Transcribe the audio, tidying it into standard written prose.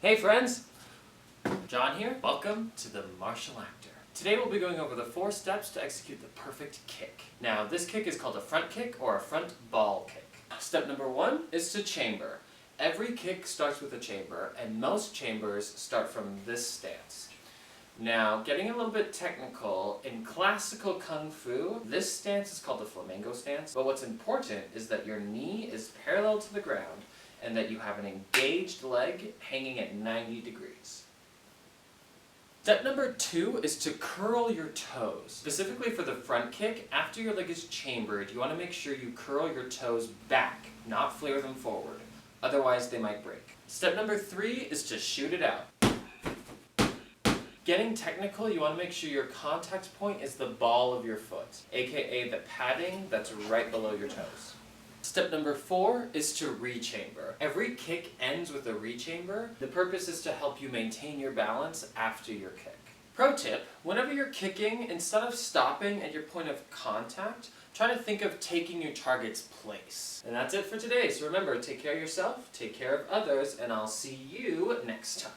Hey friends! John here. Welcome to the Martial Actor. Today we'll be going over the 4 steps to execute the perfect kick. Now this kick is called a front kick or a front ball kick. Step number 1 is to chamber. Every kick starts with a chamber, and most chambers start from this stance. Now, getting a little bit technical, in classical Kung Fu, this stance is called the flamingo stance, but what's important is that your knee is parallel to the ground and that you have an engaged leg hanging at 90 degrees. Step number 2 is to curl your toes. Specifically for the front kick, after your leg is chambered, you want to make sure you curl your toes back, not flare them forward. Otherwise, they might break. Step number 3 is to shoot it out. Getting technical, you want to make sure your contact point is the ball of your foot, aka the padding that's right below your toes. Step number 4 is to rechamber. Every kick ends with a rechamber. The purpose is to help you maintain your balance after your kick. Pro tip, whenever you're kicking, instead of stopping at your point of contact, try to think of taking your target's place. And that's it for today. So remember, take care of yourself, take care of others, and I'll see you next time.